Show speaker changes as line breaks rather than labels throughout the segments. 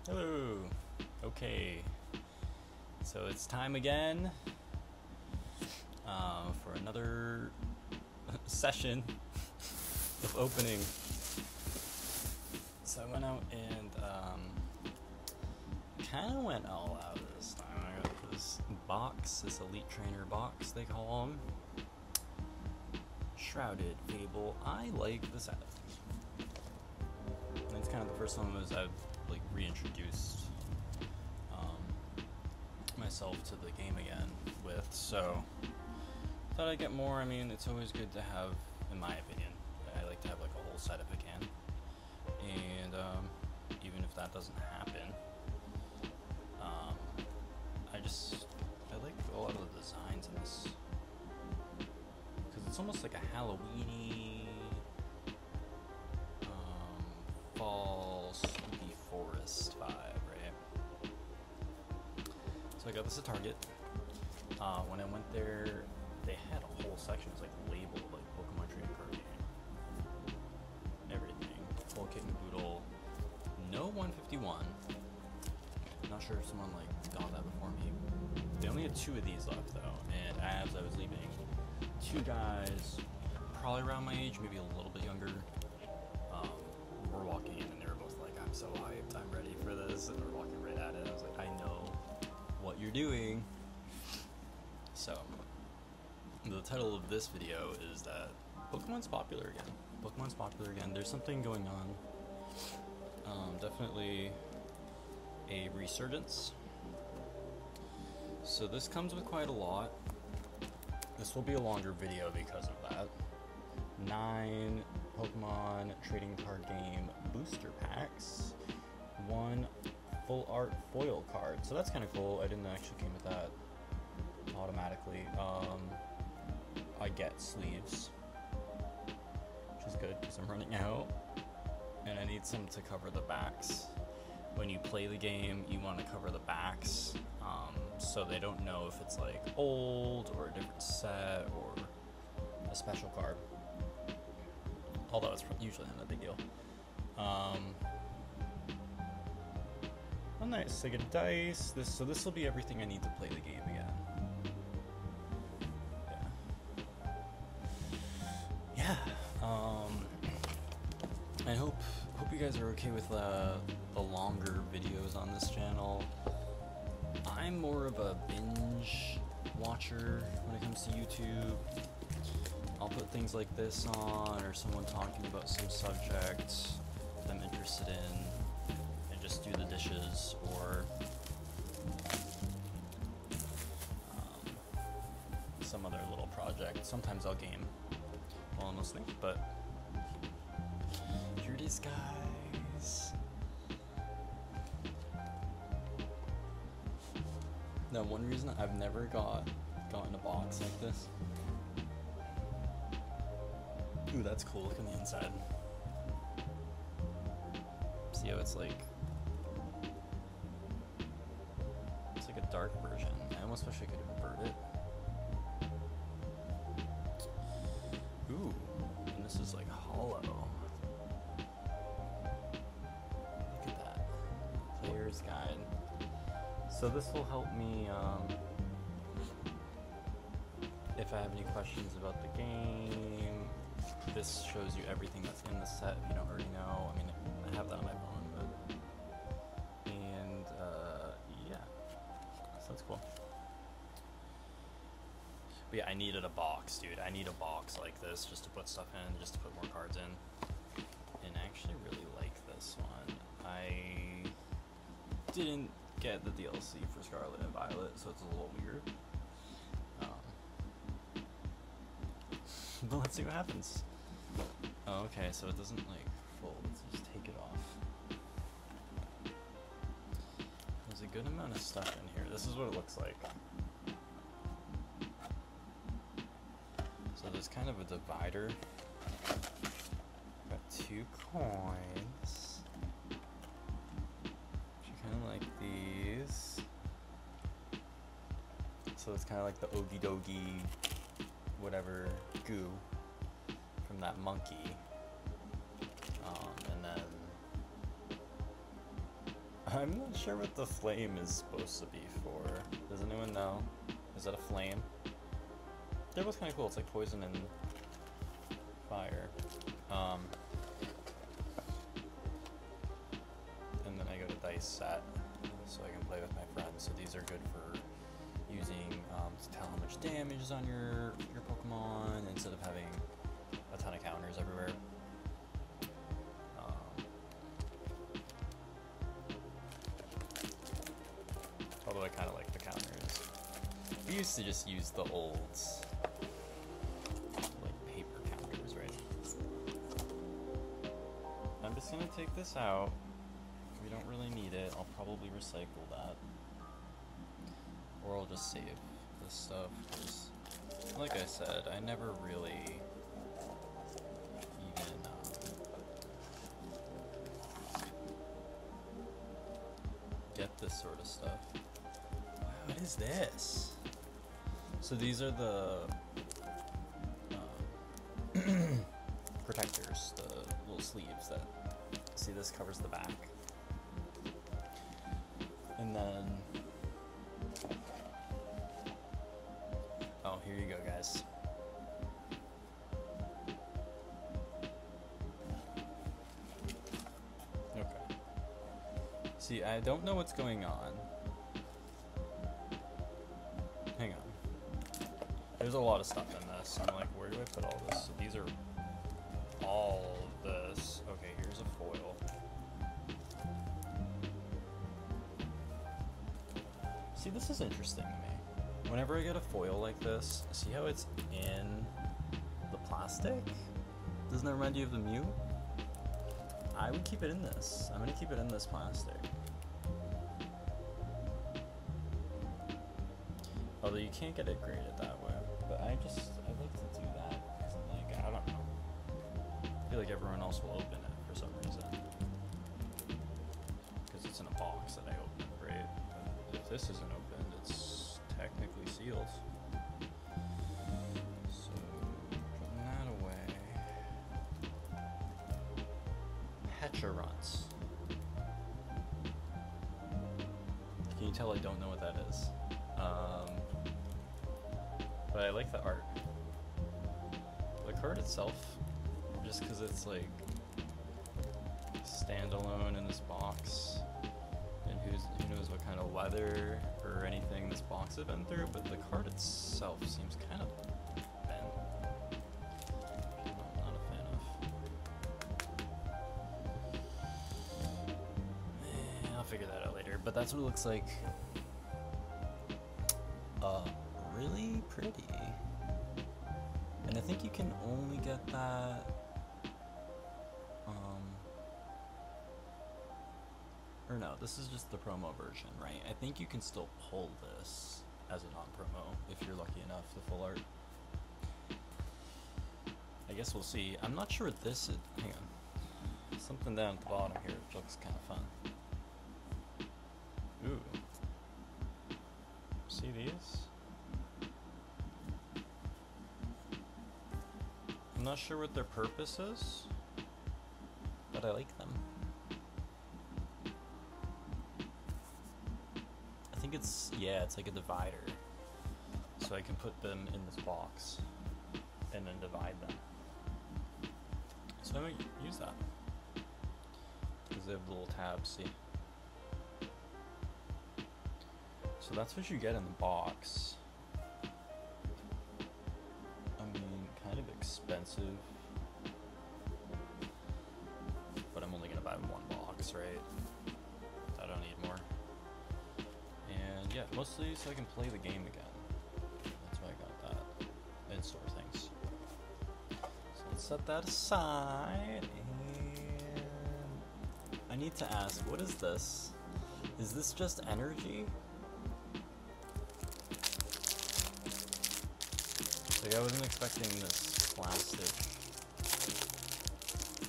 Hello. Okay, so it's time again for another session of opening. So I went out and kind of went all out this time. I got this box, this Elite Trainer box they call them. Shrouded Fable. I like the set. And it's kind of the first one I've reintroduced myself to the game again with, so thought I'd get more. I mean, it's always good to have, in my opinion, I like to have like a whole set if I can, and even if that doesn't happen, I like a lot of the designs in this, because it's almost like a Halloween-y fall spooky forest vibe, right? So I got this at Target. When I went there, they had a whole section. It was labeled Pokemon trading card game, everything, full kit and caboodle. No 151. Not sure if someone got that before me. They only had 2 of these left though, and as I was leaving, 2 guys, probably around my age, maybe a little bit younger, were walking in, and they were both like, "I'm so hyped, I'm ready for this," and we're walking right at it. I was like, "I know what you're doing." So, the title of this video is that Pokemon's popular again. Pokemon's popular again. There's something going on. Definitely a resurgence. So this comes with quite a lot. This will be a longer video because of that. 9 Pokemon trading card game booster packs. 1 full art foil card. So that's kind of cool. I didn't actually came with that automatically. I get sleeves, which is good because I'm running out, and I need some to cover the backs. When you play the game, you want to cover the backs, so they don't know if it's old or a different set or a special card. Although it's usually not a big deal. Oh, nice. I get a dice. So this will be everything I need to play the game again. Yeah. I hope you guys are okay with the longer videos on this channel. I'm more of a binge watcher when it comes to YouTube. I'll put things like this on, or someone talking about some subject that I'm interested in, and just do the dishes, or some other little project. Sometimes I'll game while I'm listening, but here it is, guys. Now, one reason I've never gotten a box like this. Ooh, that's cool. Look on the inside. See how it's a dark version. I almost wish I could invert it. Ooh, and this is hollow. Look at that. Player's guide. So this will help me if I have any questions about the game. This shows you everything that's in the set if you don't already know. I mean, I have that on my phone, but yeah, so that's cool. But yeah, I needed a box, dude. I need a box like this just to put stuff in, just to put more cards in. And I actually really like this one. I didn't get the DLC for Scarlet and Violet, so it's a little weird. But let's see what happens. Oh, okay, so it doesn't fold. Let's just take it off. There's a good amount of stuff in here. This is what it looks like. So there's kind of a divider. Got 2 coins. Which are kind of like these. So it's kind of like the Ogie Dogie, whatever, goo from that monkey. And then I'm not sure what the flame is supposed to be for. Does anyone know? Is that a flame? They're both kind of cool. It's like poison and fire. And then I go to dice set, so I can play with my friends. So these are good for using to tell how much damage is on your Pokemon instead of having a ton of counters everywhere. Although I kind of like the counters. We used to just use the old like paper counters, right? I'm just gonna take this out. We don't really need it. I'll probably recycle that. Or I'll just save this stuff, 'cause, like I said, I never really even get this sort of stuff. What is this? So these are the protectors, the little sleeves that, see, this covers the back. And then, oh, here you go, guys. Okay. See, I don't know what's going on. Hang on. There's a lot of stuff in this. I'm like, where do I put all this? So these are all of this. Okay, here's a foil. See, this is interesting to me. Whenever I get a foil like this, see how it's in the plastic? Doesn't that remind you of the Mew? I would keep it in this. I'm gonna keep it in this plastic. Although you can't get it graded that way. But I like to do that. 'Cause I'm like, I don't know. I feel like everyone else will open it for some reason. Because it's in a box that I opened, right? But if this isn't opened, it's technically sealed. So, putting that away. Petcherunts. Can you tell I don't know what that is? But I like the art. The card itself, just because it's like standalone in this box, and who knows what kind of weather or anything this box has been through, but the card itself seems kind of bent. I'm not a fan of. I'll figure that out later, but that's what it looks like. Really pretty. And I think you can only get that or no, this is just the promo version, right? I think you can still pull this as a non-promo if you're lucky enough, the full art. I guess we'll see. I'm not sure what this is. Hang on. Something down at the bottom here which looks kind of fun. Ooh. See these? I'm not sure what their purpose is, but I like them. I think it's, yeah, it's like a divider. So I can put them in this box and then divide them. So I might use that. Because they have little tabs, see? So that's what you get in the box. Kind of expensive, but I'm only gonna buy one box, right? I don't need more. And yeah, mostly so I can play the game again. That's why I got that, and store things. So let's set that aside, and I need to ask, what is this? Is this just energy? Like, I wasn't expecting this plastic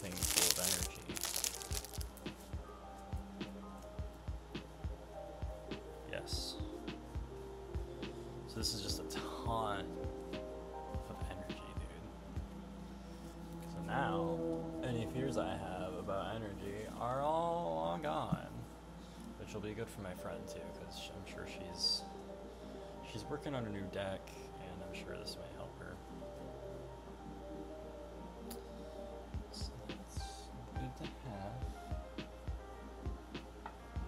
thing full of energy. Yes. So this is just a ton of energy, dude. So now, any fears I have about energy are all gone. which will be good for my friend too, because I'm sure she's working on a new deck, and I'm sure this may help her. So that's good to have.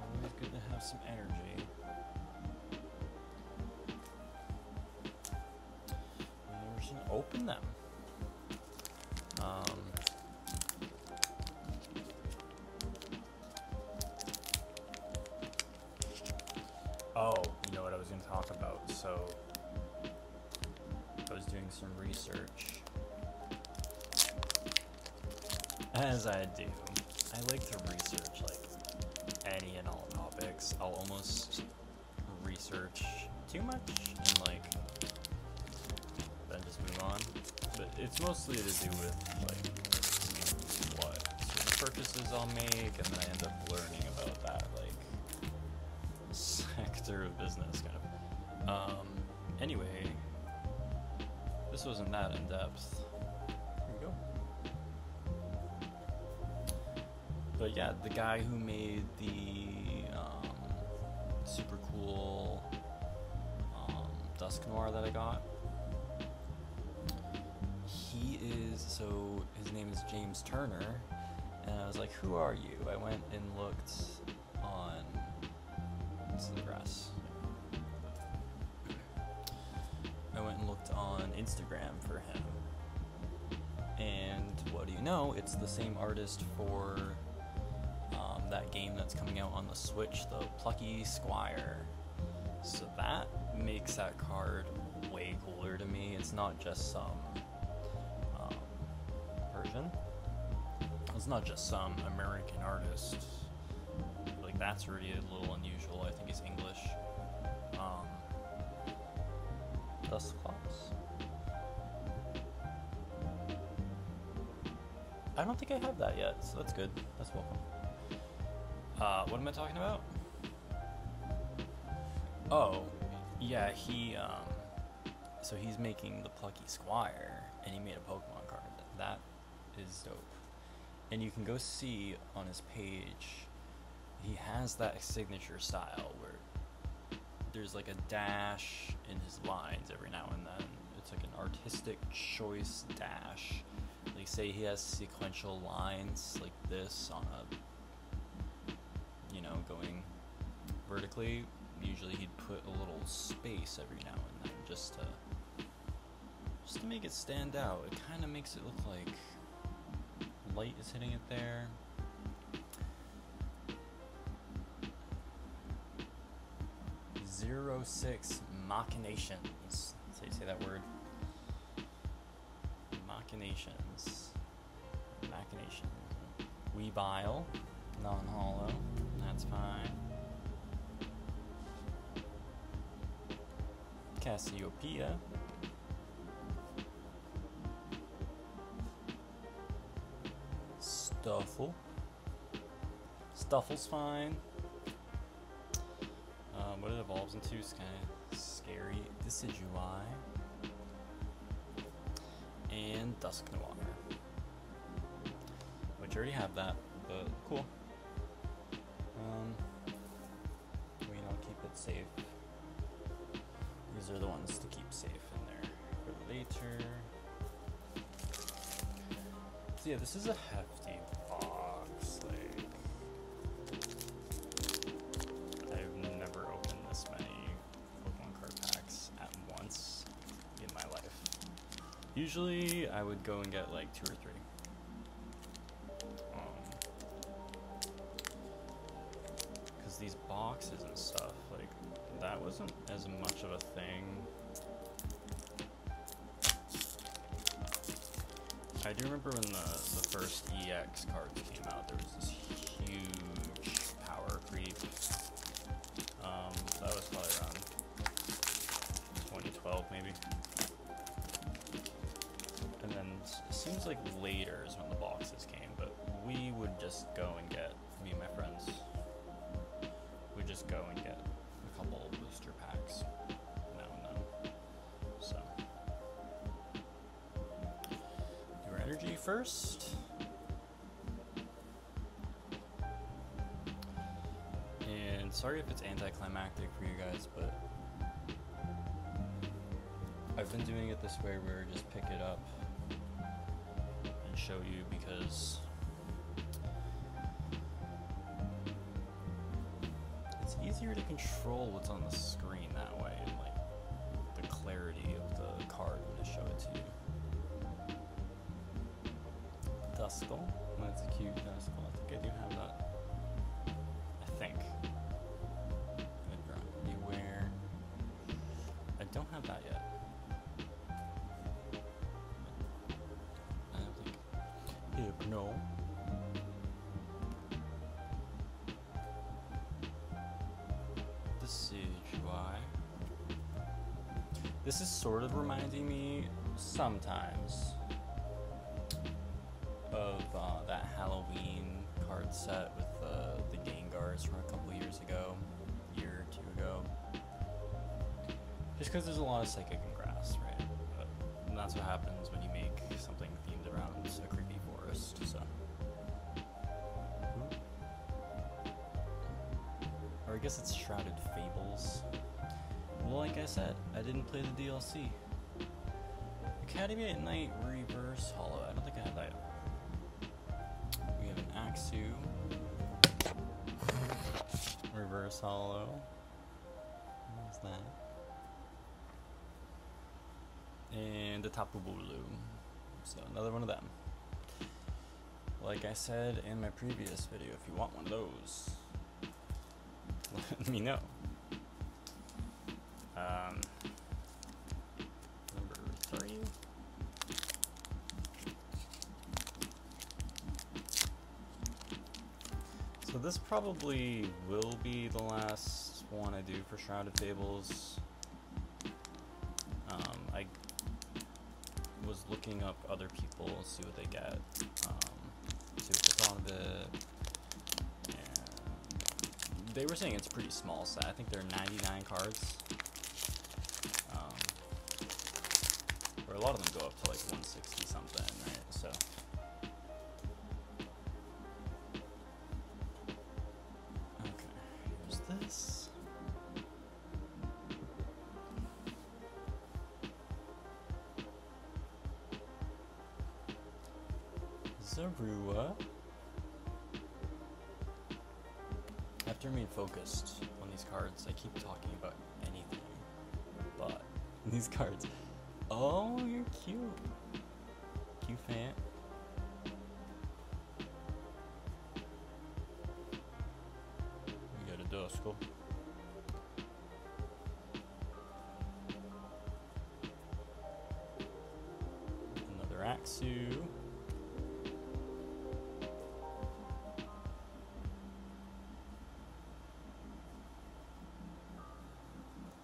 Always good to have some energy. And we're just gonna open them. Oh, you know what I was going to talk about? So, I was doing some research. As I do, I like to research like any and all topics. I'll almost research too much and like then just move on. But it's mostly to do with like what sort of purchases I'll make, and then I end up learning about that like sector of business kind of. Anyway, this wasn't that in depth. Here we go. But yeah, the guy who made the super cool Dusk Noir that I got, his name is James Turner, and I was like, who are you? I went and looked on the grass. I went and looked on Instagram for him, and what do you know? It's the same artist for that game that's coming out on the Switch, the Plucky Squire. So that makes that card way cooler to me. It's not just some Persian. It's not just some American artist. Like, that's already a little unusual. I think he's English. Dust Clouds. I don't think I have that yet, so that's good. That's welcome. What am I talking about? Oh, yeah, so he's making the Plucky Squire, and he made a Pokemon card. That is dope. And you can go see on his page, he has that signature style where there's like a dash in his lines every now and then. It's like an artistic choice dash. Like, say he has sequential lines like this on a, going vertically. Usually he'd put a little space every now and then just to make it stand out. It kind of makes it look like light is hitting it there. 06 Machinations. That's how you say that word. Machinations. Weavile. Non-hollow. That's fine. Cassiopeia. Stuffle. Stuffle's fine. What it evolves into is kind of scary. Decidueye. And Dusk Noir. Which I already have that, but cool. Keep it safe. These are the ones to keep safe in there for later. So yeah, this is a hefty box. Like, I've never opened this many Pokemon card packs at once in my life. Usually, I would go and get like 2 or 3. Because these boxes and stuff, like, that wasn't as much of a thing. I do remember when the first EX cards came out, there was this huge power creep. That was probably around 2012 maybe. And then it seems like later is when the boxes came, but we would just go and get, me and my friends, we'd just go and get a couple of booster packs now and then. So, do our energy first. And And sorry if it's anticlimactic for you guys, but I've been doing it this way where I just pick it up and show you because it's easier to control what's on the screen that way and like the clarity of the card when I show it to you. Duskull. That's a cute Duskull. I think I do have that. I think. Beware. I don't have that yet. I don't think. Hypno. The Siege UI. This is sort of reminding me sometimes of that Halloween card set with the Gengars from a couple years ago, year or two ago. Just because there's a lot of psychic and grass, right? And that's what happens when you make something themed around a creepy forest. So, or I guess it's Shrouded Fables. Well, like I said, I didn't play the DLC. Academy at Night Reverse Hollow. I don't think I have that yet. We have an Axu. Reverse Hollow. What's that? And the Tapu Bulu. So another one of them. Like I said in my previous video, if you want one of those, let me know. Number 3. So this probably will be the last one I do for Shrouded Fables. I was looking up other people, see what they get, see what they thought of it. And they were saying it's a pretty small set. I think there are 99 cards. Or a lot of them go up to like 160 something, right? So. This. Zorua. I have to remain focused on these cards. I keep talking about anything, but these cards. Oh, you're cute. Cute fan. We got a Duskull. Another Axu.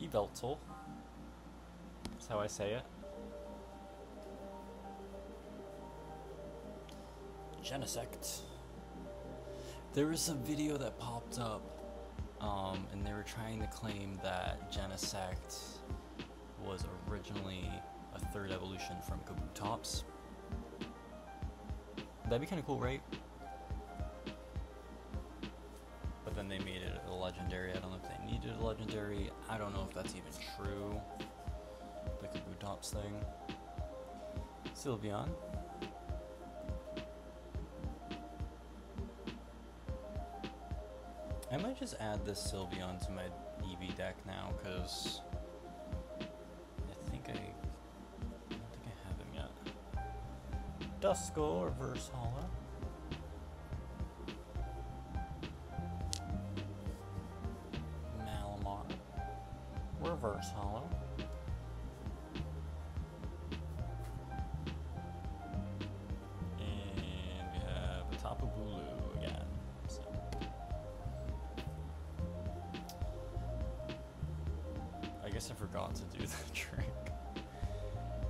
Yveltal. That's how I say it. Genesect. There was a video that popped up, and they were trying to claim that Genesect was originally a third evolution from Kabutops. That'd be kind of cool, right? But then they made it a legendary. I don't know if they needed a legendary. I don't know if that's even true. The Kabutops thing. Sylveon. I might just add this Sylveon to my EV deck now, because I don't think I have him yet. Duskull, Reverse Hollow. Malamar, Reverse Hollow. And we have a Tapu Bulu again. So. I guess I forgot to do the trick.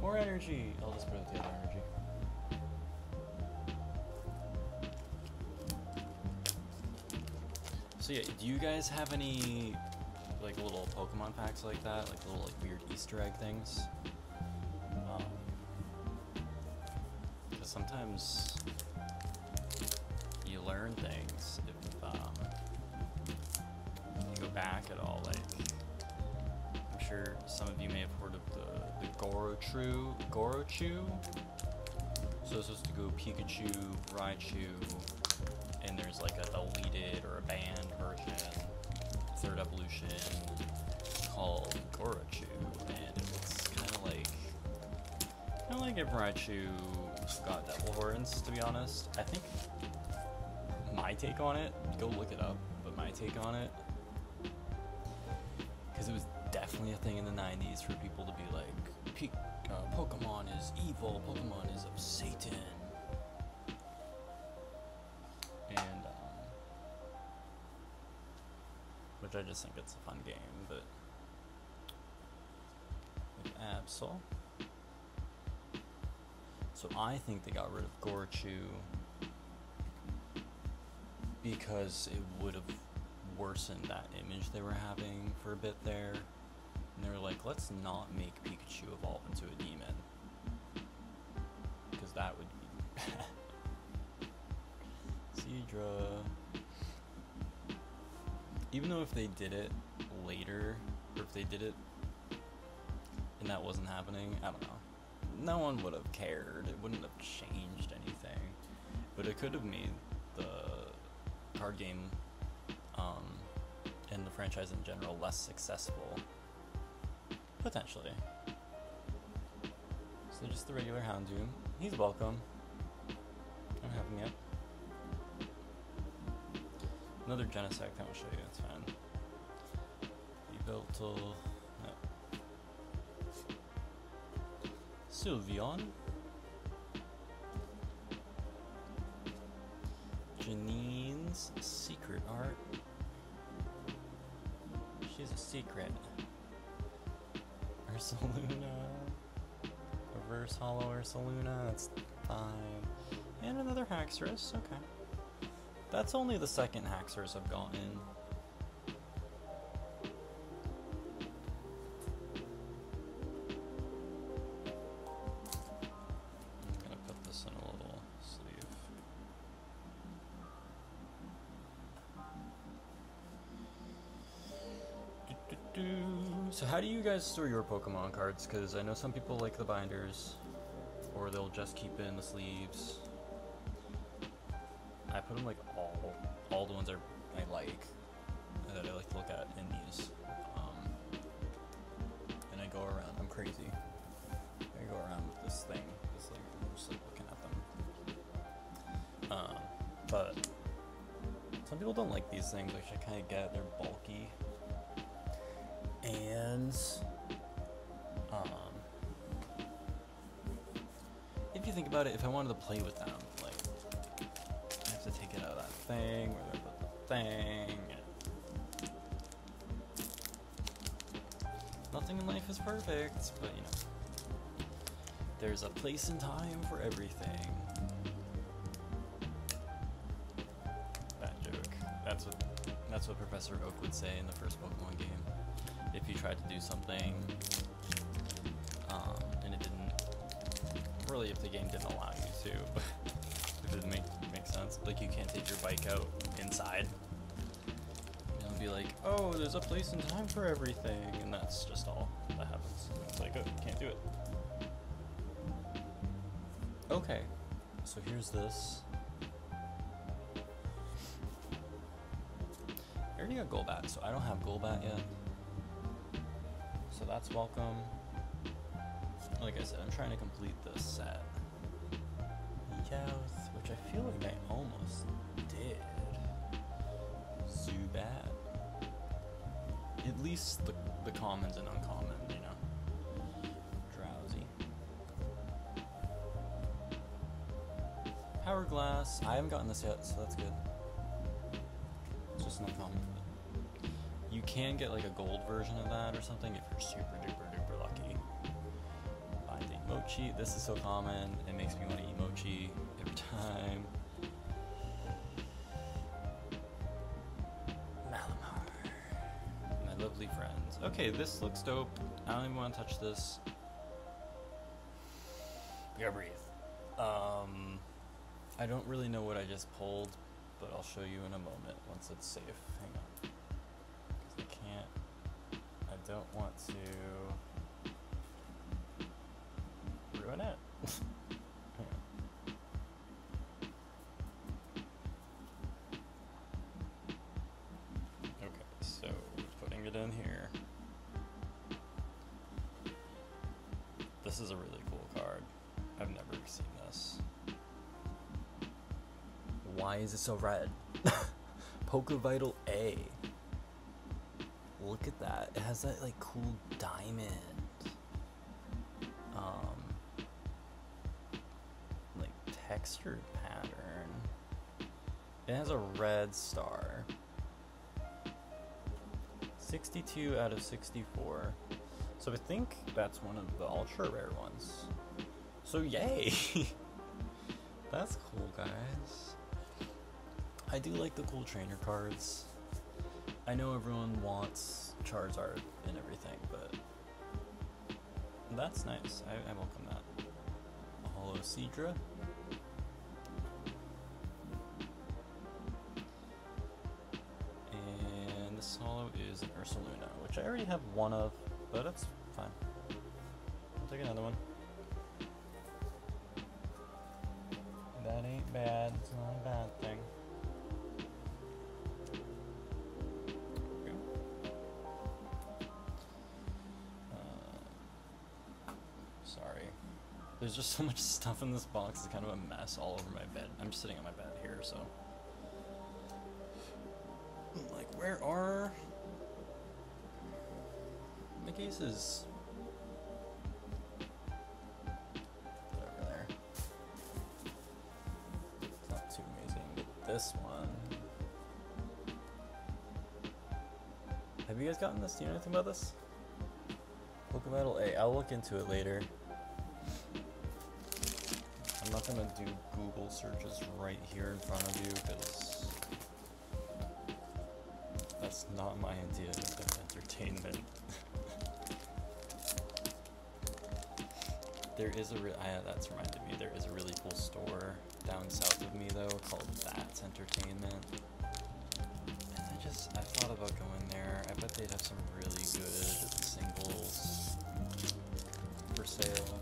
More energy. I'll just put out the other energy. So yeah, do you guys have any like little Pokemon packs like that, like little like weird Easter egg things? Because sometimes you learn things if back at all, like, I'm sure some of you may have heard of the Gorochu. So it's supposed to go Pikachu, Raichu, and there's like a deleted or a banned version, third evolution, called Gorochu, and it's kind of like if Raichu got Devil Horns, to be honest. I think my take on it, go look it up, but my take on it, because it was definitely a thing in the 90s for people to be like, Pokemon is evil, Pokemon is of Satan. And, which I just think it's a fun game, but with Absol. So I think they got rid of Gorochu because it would have worsened that image they were having for a bit there. And they were like, let's not make Pikachu evolve into a demon, because that would be Seadra. Even though if they did it later, or if they did it and that wasn't happening, I don't know. No one would have cared. It wouldn't have changed anything. But it could have made the card game and the franchise in general less successful. Potentially. So just the regular Houndoom. He's welcome. I'm having it. Another Genesect, I won't show you, it's fine. Yveltal. No. Sylveon. Janine's secret art. She's a secret. Ursaluna. Reverse Hollow Ursaluna, that's fine. And another Haxorus, okay. That's only the second Haxorus I've gotten. I'm gonna put this in a little sleeve. So how do you guys store your Pokemon cards? Because I know some people like the binders, or they'll just keep it in the sleeves. I put them like all the ones I like, that I like to look at in these. And I go around, I'm crazy. I go around with this thing, I'm just like looking at them. But some people don't like these things, which I kind of get, they're bulky. And if you think about it, if I wanted to play with them, like, I have to take it out of that thing, where I put the thing. Nothing in life is perfect, but you know, there's a place and time for everything. Bad joke. That's what Professor Oak would say in the first Pokemon game. If you tried to do something, and it didn't, really if the game didn't allow you to, but if it didn't make sense, like you can't take your bike out inside, it'll be like, oh, there's a place and time for everything, and that's just all that happens. It's like, oh, you can't do it. Okay, so here's this. I already got Golbat, so I don't have Golbat yet. So that's welcome. Like I said, I'm trying to complete this set. Meowth, which I feel like I almost did. Zubat. At least the commons and uncommon, you know. Drowsy. Hourglass. I haven't gotten this yet, so that's good. It's just an uncommon. You can get like a gold version of that or something if you're super duper duper lucky. Finding Mochi. This is so common. It makes me want to eat Mochi every time. Malamar. My lovely friends. Okay, this looks dope. I don't even want to touch this. I gotta breathe. I don't really know what I just pulled, but I'll show you in a moment once it's safe. Hang on. I don't want to ruin it. Hang on. Okay, so putting it in here. This is a really cool card. I've never seen this. Why is it so red? Poke Vital A. Look at that. It has that like cool diamond. Like textured pattern. It has a red star. 62 out of 64. So I think that's one of the ultra rare ones. So yay! That's cool, guys. I do like the cool trainer cards. I know everyone wants Charizard and everything, but that's nice. I welcome that. A Holo Seadra. And this holo is an Ursaluna, which I already have one of, but that's fine. I'll take another one. That ain't bad. It's not a bad thing. Sorry. There's just so much stuff in this box. It's kind of a mess all over my bed. I'm just sitting on my bed here, so. Like, where are my cases? Over there. It's not too amazing, but this one. Have you guys gotten this? Do you know anything about this? Pokemon A. I'll look into it later. I'm not gonna do Google searches right here in front of you because that's not my idea of entertainment. There is a that's reminded me. There is a really cool store down south of me though called That's Entertainment. And I thought about going there. I bet they'd have some really good singles for sale.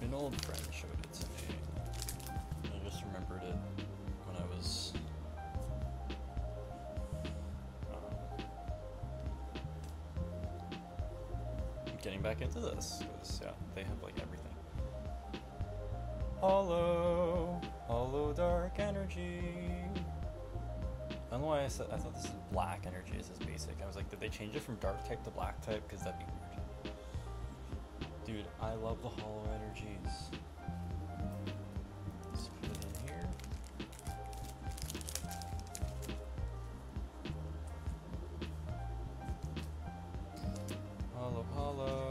An old friend showed it to me. I just remembered it when I was getting back into this, because yeah, they have like everything. Hollow dark energy. I don't know why I thought this is black energy. This is basic. I was like, did they change it from dark type to black type? Because that'd be weird. Dude, I love the hollow energies. Just put it in here. Hollow.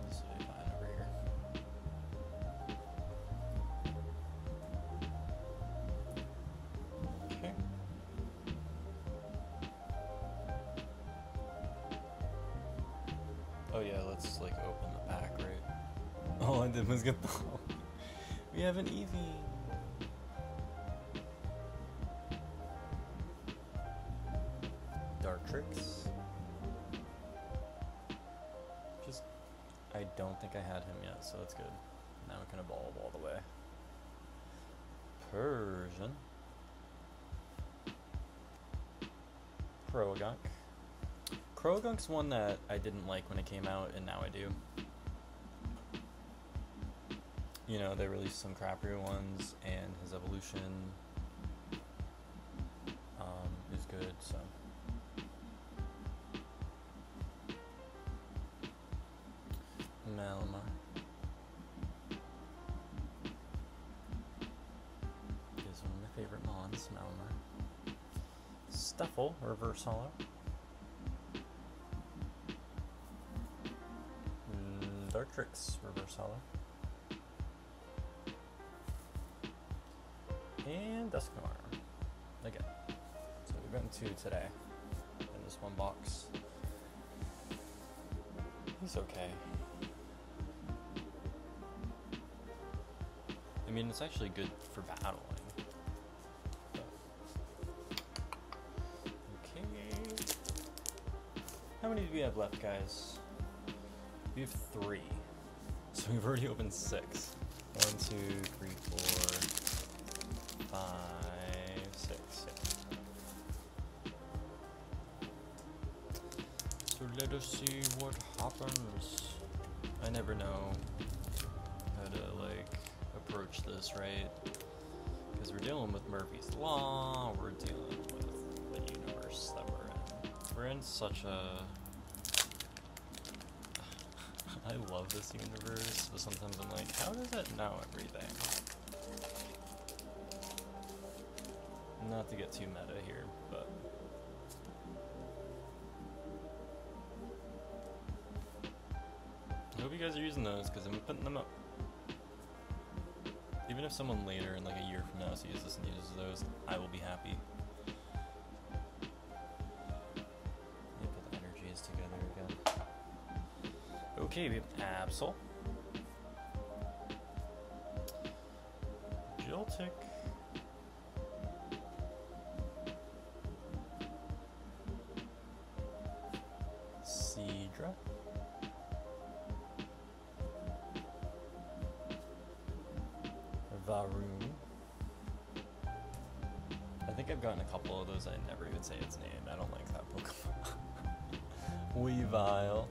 This will be fine over here. Okay. Oh yeah, let's like open the pack, right? All I did was get the we have an Eevee. Dartrix. Just, I don't think I had him yet, so that's good. Now we can evolve all the way. Persian. Croagunk. Croagunk's one that I didn't like when it came out, and now I do. You know, they released some crappier ones, and his evolution is good, so. Malamar. Is one of my favorite mons, Malamar. Stuffle, reverse hollow. Dartrix, reverse hollow. And Dusknoir. Again. So we've gotten 2 today in this one box. He's okay. I mean, it's actually good for battling. Okay. How many do we have left, guys? We have 3. So we've already opened 6. 1, 2, 3, 4, 5, 6. So let us see what happens. I never know how to, like, approach this, right? Because we're dealing with Murphy's Law, we're dealing with the universe that we're in. We're in such a... I love this universe, but sometimes I'm like, how does it know everything? Not to get too meta here, but... I hope you guys are using those, because I'm putting them up. Even if someone later, in like a year from now, sees this and uses those, I will be happy. Let me put the energies together again. Okay, we have Absol. Joltik. Seadra. Varoon. I think I've gotten a couple of those. I never even say its name. I don't like that Pokemon. Weavile.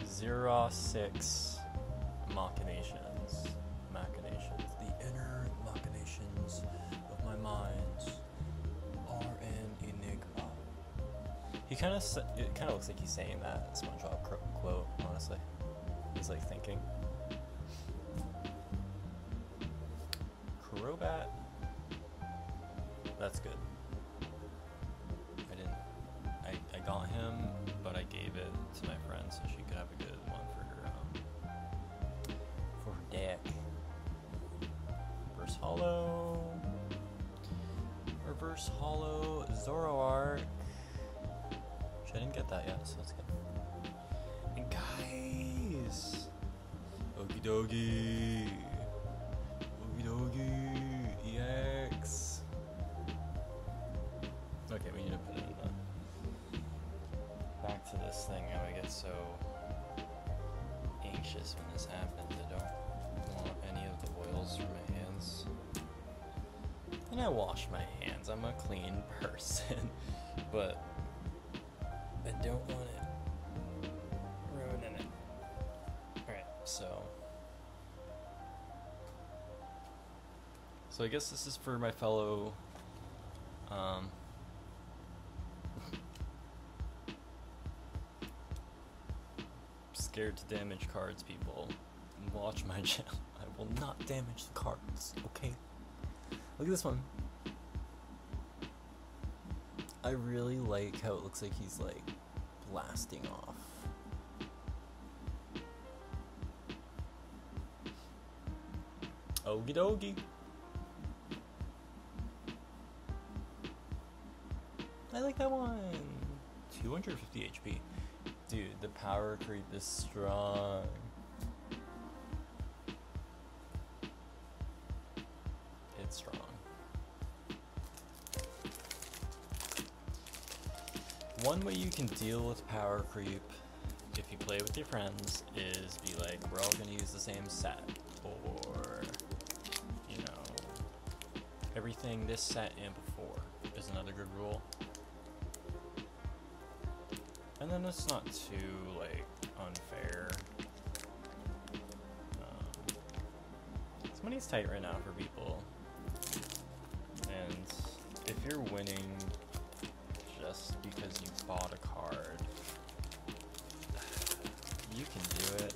Xerosix Machinations. The inner machinations of my mind are an enigma. It kind of looks like he's saying that SpongeBob quote, honestly. He's like thinking. Crobat. That's good. I got him, but I gave it to my friend so she could have a good one for her deck. Reverse Hollow Zoroark. I didn't get that yet, so that's good. And guys, Okie dokie, EX. Okay, we need to put it in the back to this thing. How I get so anxious when this happens. I don't want any of the oils from my hands. And I wash my hands. I'm a clean person, but I don't want it ruining it. Alright, so I guess this is for my fellow scared to damage cards people. Watch my channel. I will not damage the cards, okay? Look at this one. I really like how it looks like he's like blasting off. Okie dokie. I like that one. 250 HP. Dude, the power creep is strong. It's strong. One way you can deal with power creep if you play with your friends is be like, we're all gonna use the same set, or, you know, everything this set and before is another good rule. And then it's not too, like, unfair. This money's tight right now for people. And if you're winning just because you bought a card, you can do it.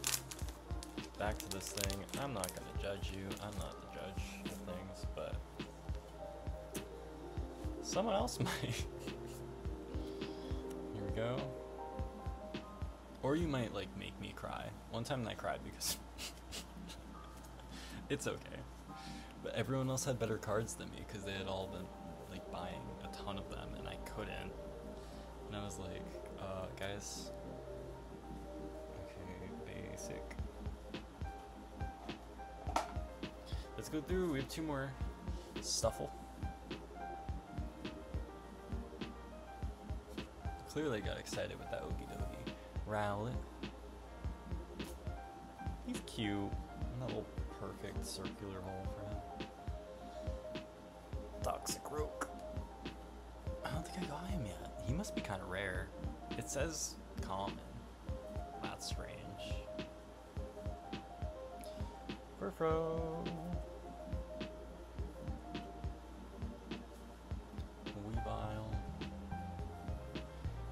Back to this thing. I'm not going to judge you. I'm not the judge of things, but someone else might. Here we go. Or you might, like, make me cry. One time I cried because it's okay. But everyone else had better cards than me because they had all been, like, buying a ton of them and I couldn't. And I was like, guys. Okay, basic. Let's go through. We have 2 more. Stuffle. Clearly got excited with that Okie Dokie. Rowlet. He's cute. And that little perfect circular hole for him. Toxic Roke. I don't think I got him yet. He must be kind of rare. It says common. That's strange. Furfro. Weavile.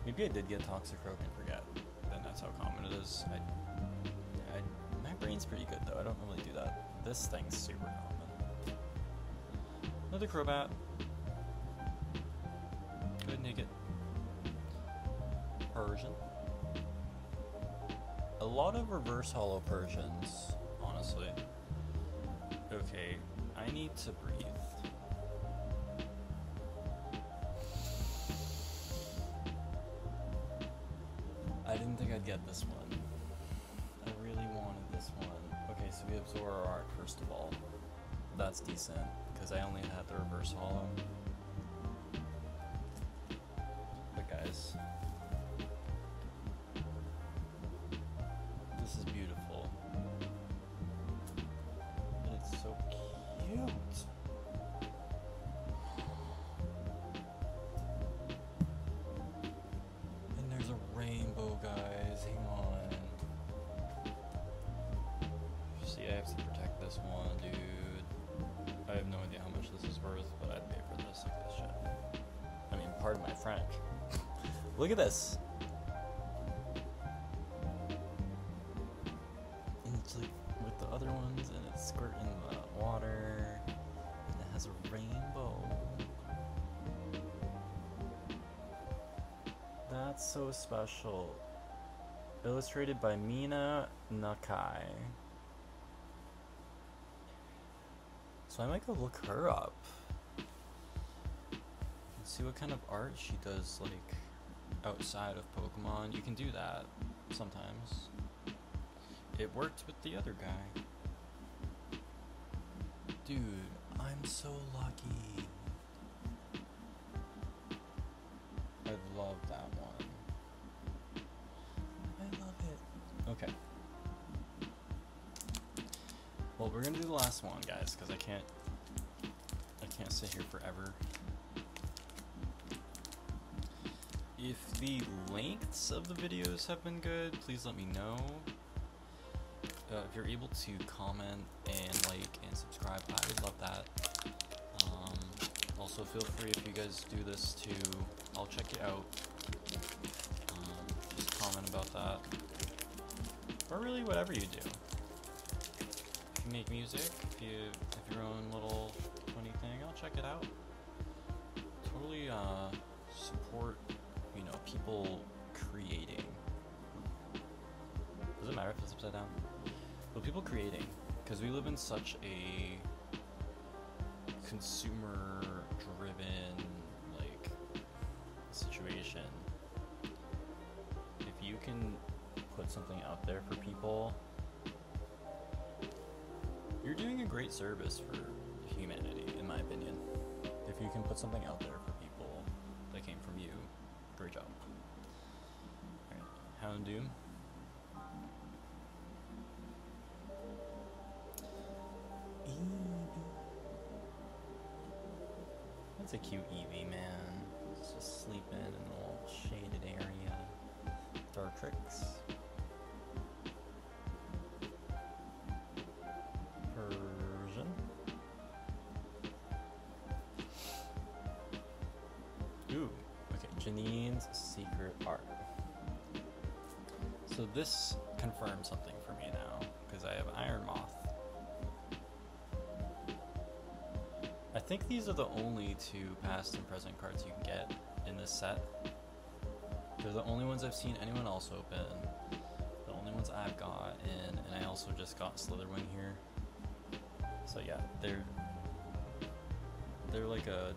Maybe I did get Toxic Rogue and forget. Then that's how common it is. My brain's pretty good though. I don't really do that. This thing's super common. Another Crobat. Go ahead and take it. Persian. A lot of reverse holo Persians, honestly. Okay, I need to breathe. I didn't think I'd get this one. I really wanted this one. Okay, so we have Zoroark first of all. That's decent, because I only had the reverse holo. But guys, this is beautiful. And it's so cute. And there's a rainbow, guys. Hang on. See, I have to protect this one, dude. I have no idea how much this is worth, but I'd pay for this like this shit. I mean, pardon my French. Look at this. And it's like with the other ones, and it's squirting the water, and it has a rainbow. That's so special. Illustrated by Mina Nakai. So I might go look her up and see what kind of art she does, like, outside of Pokemon. You can do that sometimes. It worked with the other guy. Dude, I'm so lucky. I love that one. I love it. Okay. Well, we're gonna do the last one, guys, because I can't sit here forever. If the lengths of the videos have been good, please let me know. If you're able to comment and like and subscribe, I would love that. Also, feel free if you guys do this too. I'll check it out. Just comment about that, or really whatever you do. If you make music, if you have your own little funny thing, I'll check it out. Totally support, you know, people creating. Does it matter if it's upside down? But people creating, because we live in such a consumer-driven, like, situation. If you can put something out there for people, you're doing a great service for humanity, in my opinion. If you can put something out there for people that came from you, great job. Alright, Houndoom. That's a cute Eevee, man. It's just sleeping in a little shaded area. Dartrix. Persian. Ooh, okay, Janine's Secret Art. So this confirms something for me now, because I have Iron Moth. I think these are the only 2 past and present cards you can get in this set. They're the only ones I've seen anyone else open. The only ones I've got, and I also just got Slitherwing here. So yeah, they're like a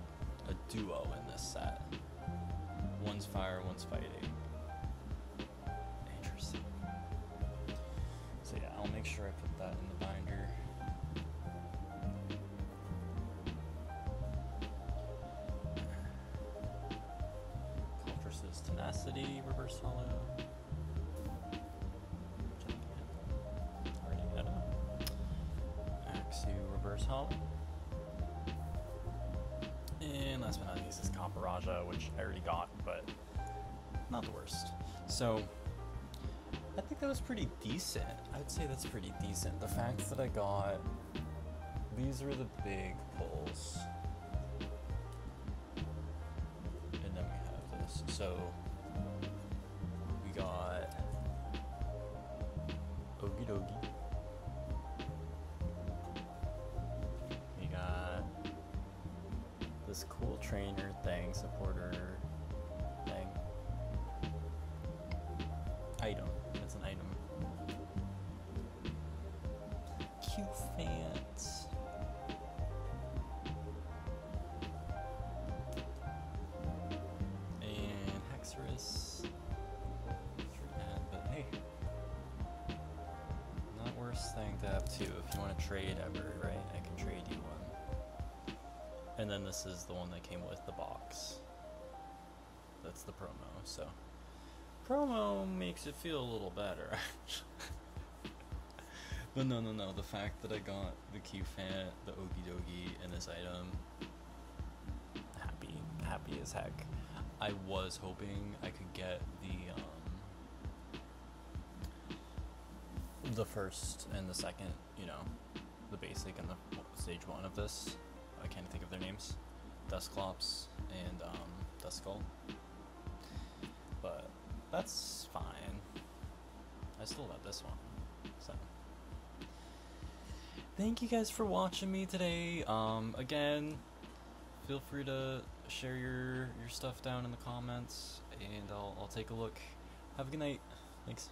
duo in this set. One's fire, one's fighting. Interesting. So yeah, I'll make sure I put that in the binder. Cultress's Tenacity, Reverse Hollow. Already had Axu, Reverse Hollow. And last but not least is Camparaja, which I already got, but not the worst. So I think that was pretty decent. I'd say that's pretty decent. The fact that I got, these are the big pulls. And then we have this. So we got Okie Dokie. We got this cool trainer thing, supporter thing. Item. It's an item. Cute fans. And Hexerus. But hey, not worst thing to have too. If you want to trade ever, right? I can trade you one. And then this is the one that came with the box. That's the promo, so promo makes it feel a little better. But no, the fact that I got the Q-Fan, the Okie Dokie, and this item, happy as heck. I was hoping I could get the first and the second, you know, the basic and the stage 1 of this. I can't think of their names. Dusclops and Duskull. But that's fine. I still got this one. So thank you guys for watching me today. Again, feel free to share your stuff down in the comments, and I'll take a look. Have a good night. Thanks.